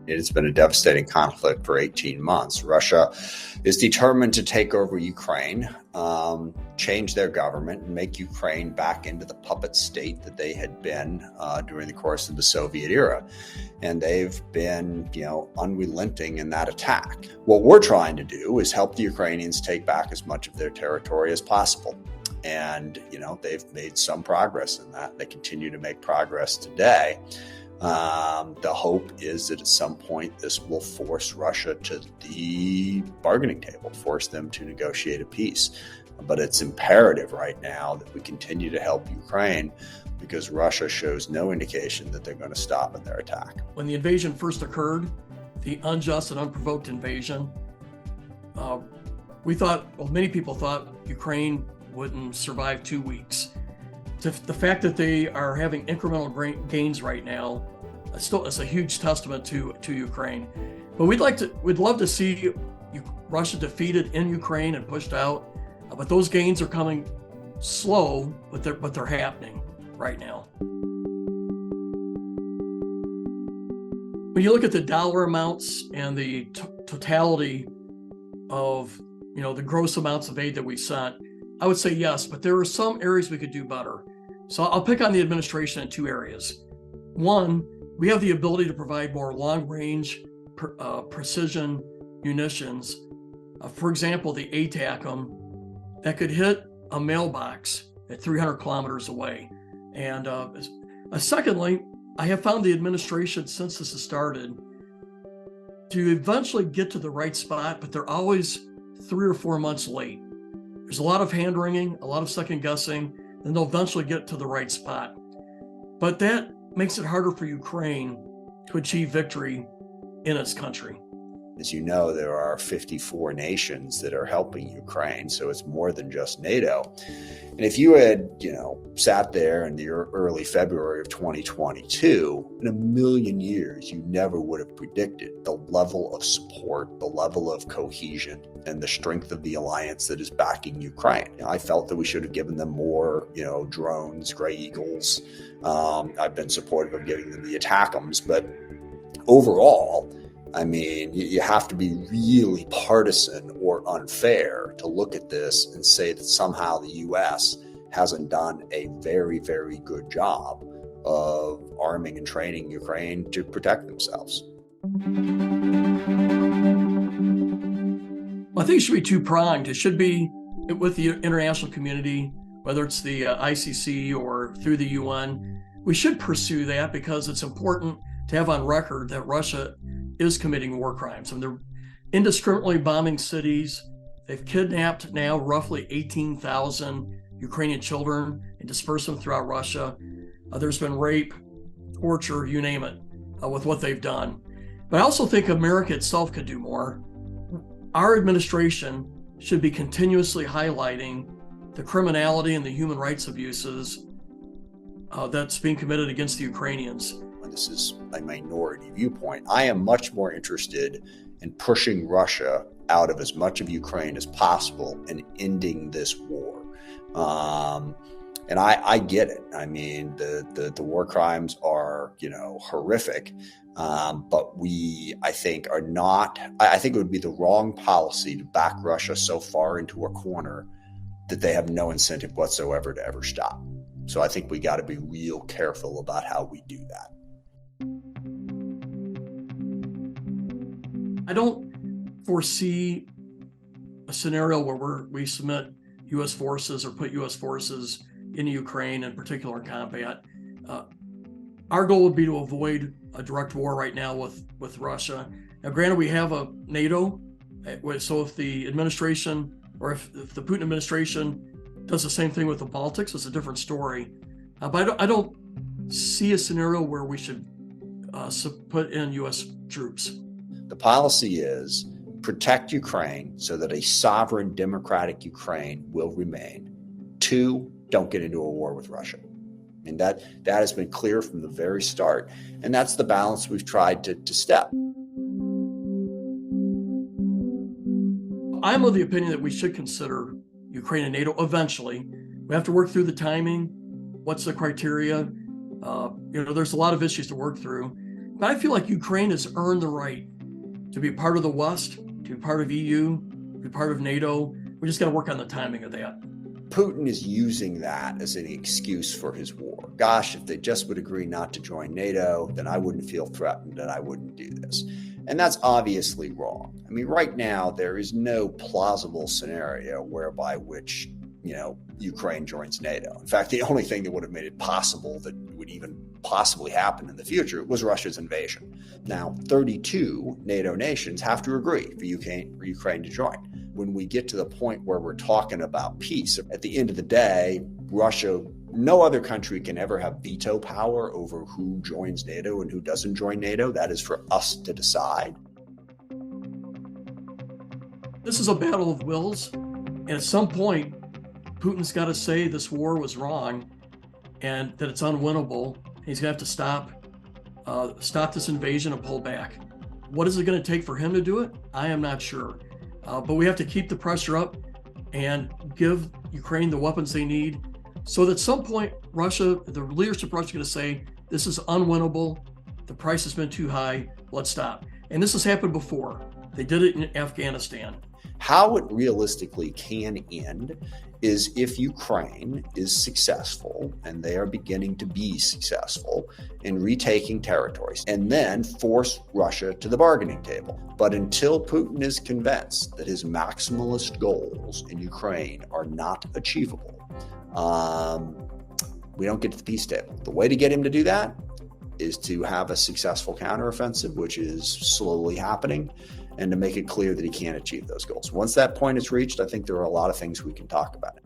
It's been a devastating conflict for 18 months. Russia is determined to take over Ukraine, change their government, and make Ukraine back into the puppet state that they had been during the course of the Soviet era. And they've been, unrelenting in that attack. What we're trying to do is help the Ukrainians take back as much of their territory as possible. And, they've made some progress in that. They continue to make progress today. The hope is that at some point this will force Russia to the bargaining table, force them to negotiate a peace. But it's imperative right now that we continue to help Ukraine because Russia shows no indication that they're going to stop in their attack. When the invasion first occurred, the unjust and unprovoked invasion, many people thought Ukraine wouldn't survive 2 weeks. The fact that they are having incremental gains right now, it's a huge testament to Ukraine. But we'd love to see Russia defeated in Ukraine and pushed out. But those gains are coming slow, but they're happening right now. When you look at the dollar amounts and the totality of the gross amounts of aid that we sent, I would say yes, but there are some areas we could do better. So I'll pick on the administration in 2 areas. One, we have the ability to provide more long-range precision munitions. For example, the ATACMS that could hit a mailbox at 300 kilometers away. And secondly, I have found the administration, since this has started, to eventually get to the right spot, but they're always 3 or 4 months late. There's a lot of hand-wringing, a lot of second-guessing, then they'll eventually get to the right spot. But that makes it harder for Ukraine to achieve victory in its country. As you know, there are 54 nations that are helping Ukraine, so it's more than just NATO. And if you had, sat there in the early February of 2022, in a million years, you never would have predicted the level of support, the level of cohesion, and the strength of the alliance that is backing Ukraine. I felt that we should have given them more, drones, Gray Eagles. I've been supportive of giving them the ATACMS, but overall, you have to be really partisan or unfair to look at this and say that somehow the U.S. hasn't done a very, very good job of arming and training Ukraine to protect themselves. Well, I think it should be two-pronged. It should be with the international community, whether it's the ICC or through the UN. We should pursue that because it's important to have on record that Russia is committing war crimes. They're indiscriminately bombing cities. They've kidnapped now roughly 18,000 Ukrainian children and dispersed them throughout Russia. There's been rape, torture, you name it, with what they've done. But I also think America itself could do more. Our administration should be continuously highlighting the criminality and the human rights abuses that's being committed against the Ukrainians. This is a minority viewpoint. I am much more interested in pushing Russia out of as much of Ukraine as possible and ending this war. And I get it. The war crimes are, horrific. But I think it would be the wrong policy to back Russia so far into a corner that they have no incentive whatsoever to ever stop. So I think we got to be real careful about how we do that. I don't foresee a scenario where we submit U.S. forces or put U.S. forces in Ukraine in particular combat. Our goal would be to avoid a direct war right now with Russia. Now, granted, we have a NATO, so if the administration or if the Putin administration does the same thing with the Baltics, it's a different story. But I don't see a scenario where we should put in U.S. troops. The policy is protect Ukraine so that a sovereign democratic Ukraine will remain. 2, don't get into a war with Russia. That has been clear from the very start. And that's the balance we've tried to step. I'm of the opinion that we should consider Ukraine and NATO eventually. We have to work through the timing. What's the criteria? There's a lot of issues to work through. But I feel like Ukraine has earned the right to be part of the West, to be part of EU, to be part of NATO. We just got to work on the timing of that. Putin is using that as an excuse for his war. Gosh, if they just would agree not to join NATO, then I wouldn't feel threatened and I wouldn't do this. And that's obviously wrong. I mean, right now, there is no plausible scenario whereby which, Ukraine joins NATO. In fact, the only thing that would have made it possible that would even possibly happen in the future was Russia's invasion. Now, 32 NATO nations have to agree for Ukraine to join. When we get to the point where we're talking about peace, at the end of the day, no other country can ever have veto power over who joins NATO and who doesn't join NATO. That is for us to decide. This is a battle of wills. And at some point, Putin's got to say this war was wrong and that it's unwinnable. He's going to have to stop this invasion and pull back. What is it going to take for him to do it? I am not sure. But we have to keep the pressure up and give Ukraine the weapons they need so that at some point, the leadership of Russia is going to say, this is unwinnable. The price has been too high. Let's stop. And this has happened before. They did it in Afghanistan. How it realistically can end is if Ukraine is successful, and they are beginning to be successful in retaking territories, and then force Russia to the bargaining table. But until Putin is convinced that his maximalist goals in Ukraine are not achievable, we don't get to the peace table. The way to get him to do that is to have a successful counteroffensive, which is slowly happening, and to make it clear that he can't achieve those goals. Once that point is reached, I think there are a lot of things we can talk about.